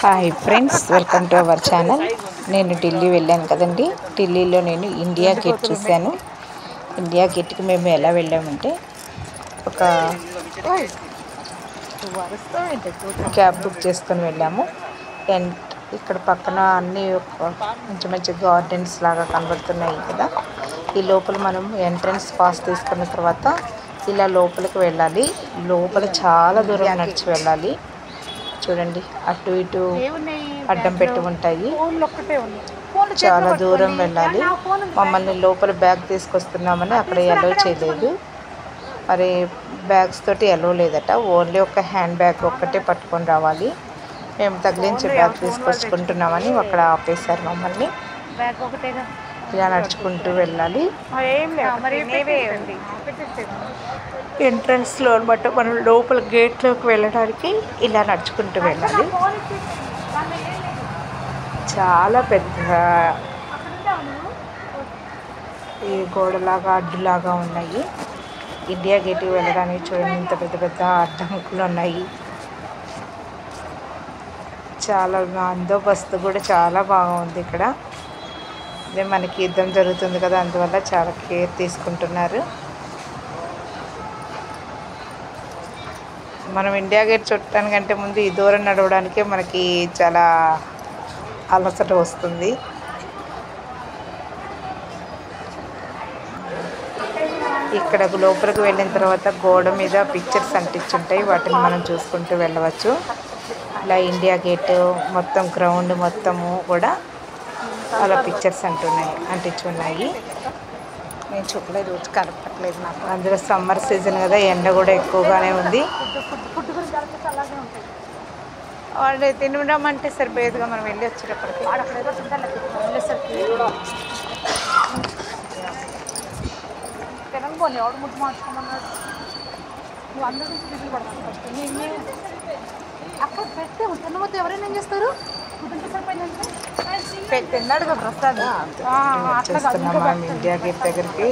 Hi friends, welcome to our channel. నేను ఢిల్లీ వెళ్ళాను కదండి. ఢిల్లీలో నేను ఇండియా గేట్ చూశాను. ఇండియా గేట్కి మేము ఎలా వెళ్ళామంటే ఒక క్యాబ్ బుక్ చేసుకొని వెళ్ళాము. అండ్ ఇక్కడ పక్కన అన్నీ మంచి మంచి గార్డెన్స్ లాగా కనబడుతున్నాయి కదా. ఈ లోపల మనం ఎంట్రన్స్ పాస్ తీసుకున్న తర్వాత ఇలా లోపలికి వెళ్ళాలి. లోపల చాలా దూరం నడిచి వెళ్ళాలి. చూడండి, అటు ఇటు అడ్డం పెట్టి ఉంటాయి. చాలా దూరం వెళ్ళాలి. మమ్మల్ని లోపల బ్యాగ్ తీసుకొస్తున్నామని అక్కడ ఎలో చేయలేదు. మరి బ్యాగ్స్ తోటి ఎలో లేదట. ఓన్లీ ఒక హ్యాండ్ బ్యాగ్ ఒక్కటే పట్టుకొని రావాలి. మేము తగిలించి బ్యాగ్ తీసుకొచ్చుకుంటున్నామని అక్కడ ఆపేశారు మమ్మల్ని. ఇలా నడుచుకుంటూ వెళ్ళాలి. ఎంట్రన్స్లో అనమాట, మనం లోపల గేట్లోకి వెళ్ళడానికి ఇలా నడుచుకుంటూ వెళ్ళాలి. చాలా పెద్ద ఈ గోడలాగా అడ్డులాగా ఉన్నాయి. ఇండియా గేట్కి వెళ్ళడానికి చూడండి, ఇంత పెద్ద పెద్ద అడ్డంకులు ఉన్నాయి. చాలా బందోబస్తు కూడా చాలా బాగుంది ఇక్కడ. అదే మనకి యుద్ధం జరుగుతుంది కదా, అందువల్ల చాలా కేర్ తీసుకుంటున్నారు. మనం ఇండియా గేట్ చుట్టానికంటే ముందు ఈ దూరం నడవడానికే మనకి చాలా అలసట వస్తుంది. ఇక్కడ లోపలికి వెళ్ళిన తర్వాత గోడ మీద పిక్చర్స్ అంటించుంటాయి. వాటిని మనం చూసుకుంటూ వెళ్ళవచ్చు. ఇలా ఇండియా గేట్ మొత్తం గ్రౌండ్ మొత్తము కూడా అలా పిక్చర్స్ అంటించున్నాయి. నేను చూడలేదు, కనపట్లేదు నాకు. అందులో సమ్మర్ సీజన్ కదా, ఎండ కూడా ఎక్కువగానే ఉంది. వాళ్ళు తినడం సరిపోయేదిగా మనం వెళ్ళి వచ్చేటప్పటికి. తెలంగాణ ఎవడు ముట్టు మార్చుకోమన్నాడు. నువ్వు అందరూ డీజిల్ పడతాను ఫస్ట్. అక్కడ పెడితే తినవద్దు. ఎవరైనా ఏం చేస్తారు? తిన్నాడు కదా ప్రసాద్. ఇండియా గేట్ దగ్గరికి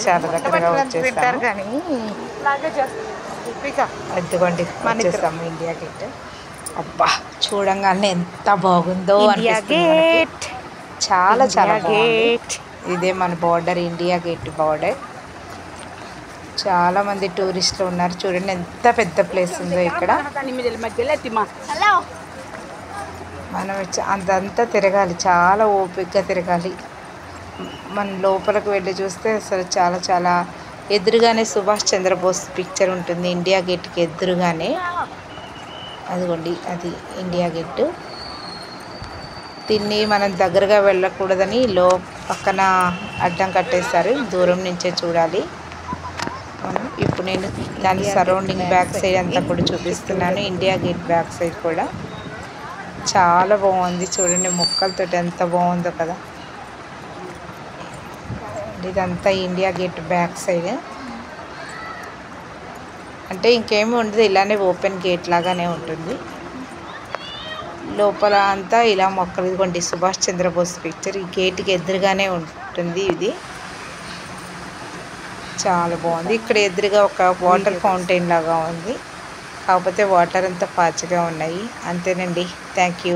చాలా దగ్గరగా వచ్చేస్తారు కానీ ఎత్తుకోండి వచ్చేస్తాము ఇండియా గేట్. అబ్బా, చూడంగానే ఎంత బాగుందో గేట్. చాలా చాలా గేట్. ఇదే మన బార్డర్, ఇండియా గేట్ బార్డర్. చాలా మంది టూరిస్టులు ఉన్నారు. చూడండి ఎంత పెద్ద ప్లేస్ ఉందో ఇక్కడ. మనం అంతంతా తిరగాలి, చాలా ఓపికగా తిరగాలి. మన లోపలికి వెళ్ళి చూస్తే అసలు చాలా చాలా ఎదురుగానే సుభాష్ చంద్రబోస్ పిక్చర్ ఉంటుంది ఇండియా గేట్కి ఎదురుగానే. అదిగోండి, అది ఇండియా గేట్. దీన్ని మనం దగ్గరగా వెళ్ళకూడదని పక్కన అడ్డం కట్టేస్తారు. దూరం నుంచే చూడాలి. ఇప్పుడు నేను దాని సరౌండింగ్ బ్యాక్ సైడ్ అంతా కూడా చూపిస్తున్నాను. ఇండియా గేట్ బ్యాక్ సైడ్ కూడా చాలా బాగుంది. చూడండి, మొక్కలతో ఎంత బాగుందో కదా. ఇదంతా ఇండియా గేట్ బ్యాక్ సైడ్. అంటే ఇంకేమీ ఉండదు, ఇలానే ఓపెన్ గేట్ లాగానే ఉంటుంది. లోపల అంతా ఇలా మొక్కలు. ఇదిగోండి సుభాష్ చంద్రబోస్ పిక్చర్. ఈ గేట్కి ఎదురుగానే ఉంటుంది ఇది. చాలా బాగుంది. ఇక్కడ ఎదురుగా ఒక వాటర్ ఫౌంటైన్ లాగా ఉంది. కాకపోతే వాటర్ అంతా పాచిగా ఉన్నాయి. అంతేనండి. Thank you.